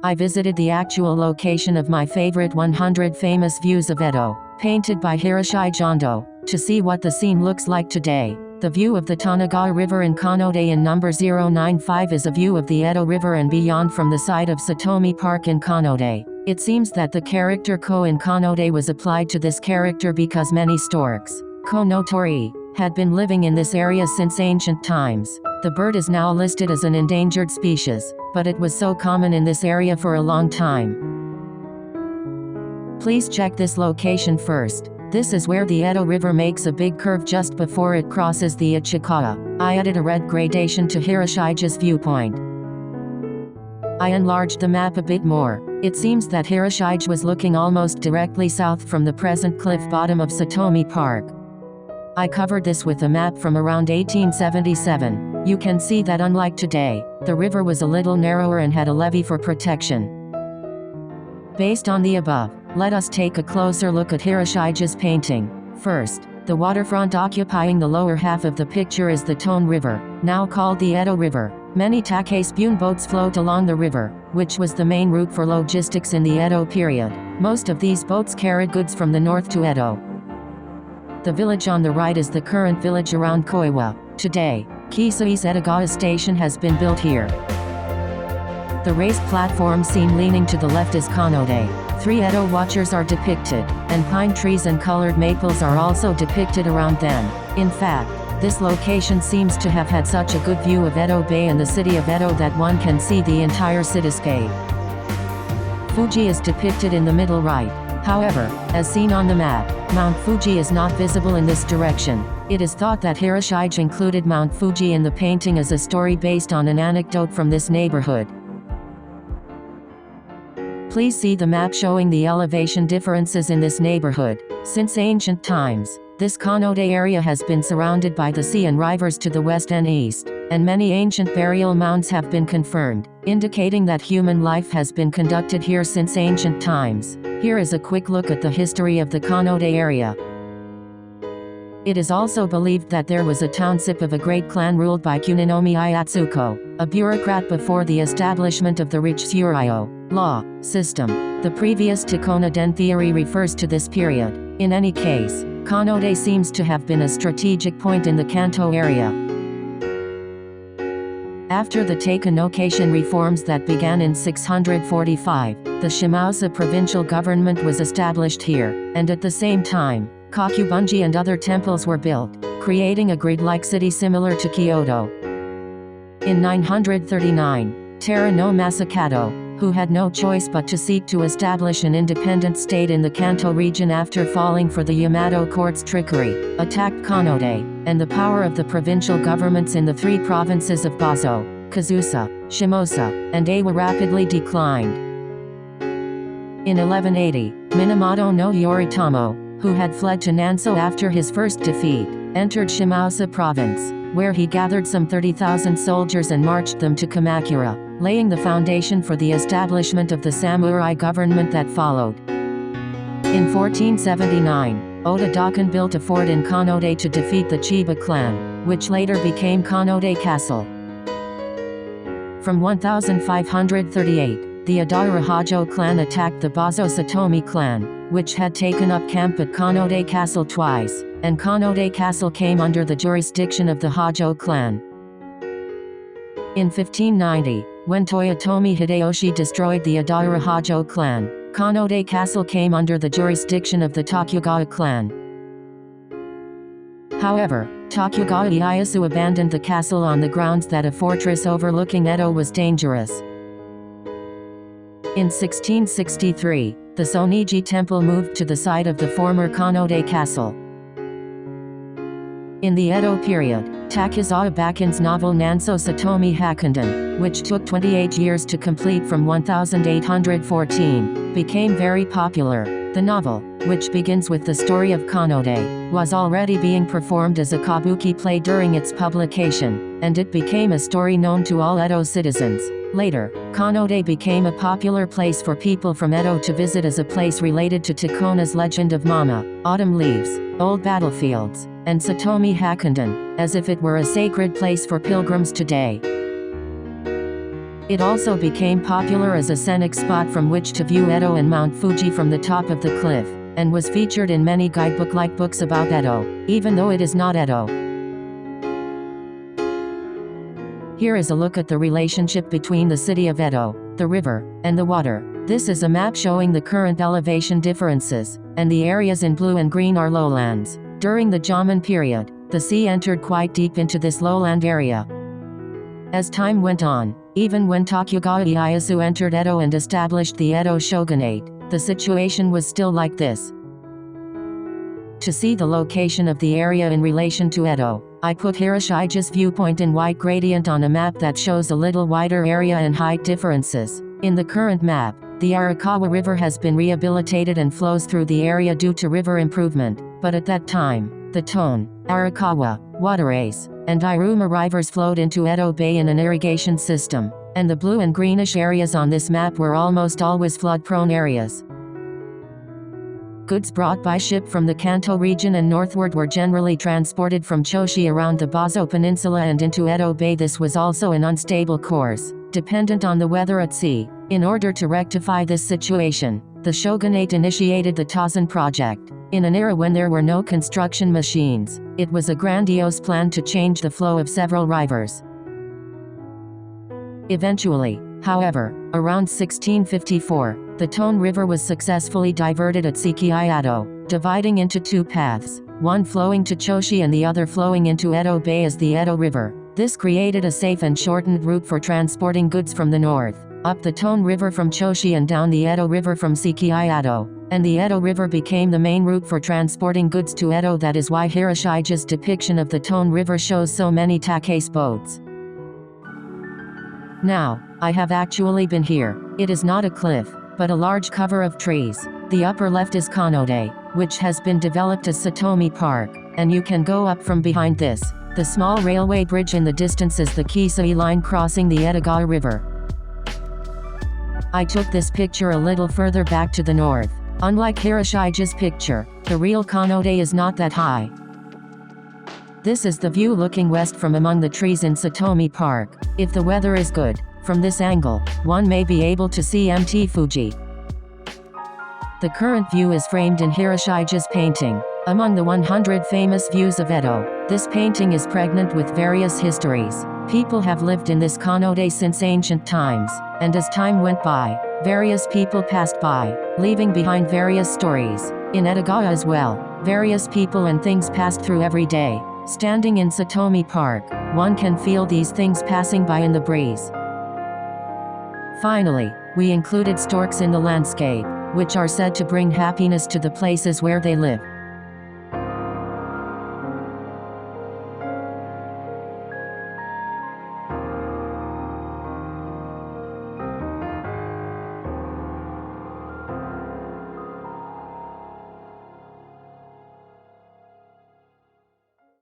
I visited the actual location of my favorite 100 famous views of Edo, painted by Hiroshige Ando, to see what the scene looks like today. The view of the Tonegawa River in Konodai in number 095 is a view of the Edo River and beyond from the side of Satomi Park in Konodai. It seems that the character ko in Konodai was applied to this character because many storks, ko-no-tori, had been living in this area since ancient times. The bird is now listed as an endangered species, but it was so common in this area for a long time. Please check this location first. This is where the Edo River makes a big curve just before it crosses the Ukiyo-e. I added a red gradation to Hiroshige's viewpoint. I enlarged the map a bit more. It seems that Hiroshige was looking almost directly south from the present cliff bottom of Satomi Park. I covered this with a map from around 1877. You can see that unlike today, the river was a little narrower and had a levee for protection. Based on the above, let us take a closer look at Hiroshige's painting. First, the waterfront occupying the lower half of the picture is the Tonegawa River, now called the Edo River. Many take-spoon boats float along the river, which was the main route for logistics in the Edo period. Most of these boats carried goods from the north to Edo. The village on the right is the current village around Koiwa. Today, Keisei's Edogawa station has been built here. The raised platform seen leaning to the left is Konodai. 3 Edo watchers are depicted, and pine trees and colored maples are also depicted around them. In fact, this location seems to have had such a good view of Edo Bay and the city of Edo that one can see the entire cityscape. Fuji is depicted in the middle right. However, as seen on the map, Mount Fuji is not visible in this direction. It is thought that Hiroshige included Mount Fuji in the painting as a story based on an anecdote from this neighborhood. Please see the map showing the elevation differences in this neighborhood. Since ancient times, this Konodai area has been surrounded by the sea and rivers to the west and east, and many ancient burial mounds have been confirmed, indicating that human life has been conducted here since ancient times. Here is a quick look at the history of the Konodai area. It is also believed that there was a township of a great clan ruled by Kuninomi Iatsuko, a bureaucrat before the establishment of the rich Suryo law system. The previous to Konoden theory refers to this period. In any case, Konodai seems to have been a strategic point in the Kanto area. After the Taikanocation reforms that began in 645, the Shimausa provincial government was established here, and at the same time, Kokubunji and other temples were built, creating a grid-like city similar to Kyoto. In 939, Tara no Masakato, who had no choice but to seek to establish an independent state in the Kanto region after falling for the Yamato court's trickery, attacked Konodai, and the power of the provincial governments in the 3 provinces of Bazo, Kazusa, Shimosa, and Ewa rapidly declined. In 1180, Minamoto no Yoritomo, who had fled to Nanso after his first defeat, entered Shimausa province, where he gathered some 30,000 soldiers and marched them to Kamakura, laying the foundation for the establishment of the samurai government that followed. In 1479, Oda Dakan built a fort in Konodai to defeat the Chiba clan, which later became Konodai Castle. From 1538, the Adara Hajo clan attacked the Bazo Satomi clan, which had taken up camp at Konodai Castle twice, and Konodai Castle came under the jurisdiction of the Hajo clan. In 1590, when Toyotomi Hideyoshi destroyed the Adara Hajo clan, Konodai Castle came under the jurisdiction of the Tokugawa clan. However, Tokugawa Ieyasu abandoned the castle on the grounds that a fortress overlooking Edo was dangerous. In 1663, the Soniji temple moved to the site of the former Konodai castle. In the Edo period, Takizawa Bakin's novel Nanso Satomi Hakunden, which took 28 years to complete from 1814, became very popular. The novel, which begins with the story of Konodai, was already being performed as a kabuki play during its publication, and it became a story known to all Edo citizens. Later, Konodai became a popular place for people from Edo to visit as a place related to Takona's legend of Mama, autumn leaves, old battlefields, and Satomi Hakunden, as if it were a sacred place for pilgrims today. It also became popular as a scenic spot from which to view Edo and Mount Fuji from the top of the cliff, and was featured in many guidebook-like books about Edo, even though it is not Edo. Here is a look at the relationship between the city of Edo, the river, and the water. This is a map showing the current elevation differences, and the areas in blue and green are lowlands. During the Jomon period, the sea entered quite deep into this lowland area. As time went on, even when Tokugawa Ieyasu entered Edo and established the Edo shogunate, the situation was still like this. To see the location of the area in relation to Edo, I put Hiroshige's viewpoint in white gradient on a map that shows a little wider area and height differences. In the current map, the Arakawa River has been rehabilitated and flows through the area due to river improvement, but at that time, the Tone, Arakawa, Waterways, and Iruma rivers flowed into Edo Bay in an irrigation system, and the blue and greenish areas on this map were almost always flood-prone areas. Goods brought by ship from the Kanto region and northward were generally transported from Choshi around the Bazo Peninsula and into Edo Bay. This was also an unstable course, dependent on the weather at sea. In order to rectify this situation, the shogunate initiated the Tozan project. In an era when there were no construction machines, it was a grandiose plan to change the flow of several rivers. Eventually, however, around 1654, the Tone River was successfully diverted at Ukiyo-e, dividing into two paths, one flowing to Choshi and the other flowing into Edo Bay as the Edo River. This created a safe and shortened route for transporting goods from the north, up the Tone River from Choshi and down the Edo River from Ukiyo-e, and the Edo River became the main route for transporting goods to Edo. That is why Hiroshige's depiction of the Tone River shows so many takase boats. Now, I have actually been here. It is not a cliff, but a large cover of trees. The upper left is Konodai, which has been developed as Satomi Park, and you can go up from behind this. The small railway bridge in the distance is the Keisei line crossing the Edogawa River. I took this picture a little further back to the north. Unlike Hiroshige's picture, the real Konodai is not that high. This is the view looking west from among the trees in Satomi Park. If the weather is good, from this angle, one may be able to see Mt. Fuji. The current view is framed in Hiroshige's painting, Among the 100 Famous Views of Edo. This painting is pregnant with various histories. People have lived in this Konodai since ancient times, and as time went by, various people passed by, leaving behind various stories. In Edogawa as well, various people and things passed through every day. Standing in Satomi Park, one can feel these things passing by in the breeze. Finally, we included storks in the landscape, which are said to bring happiness to the places where they live.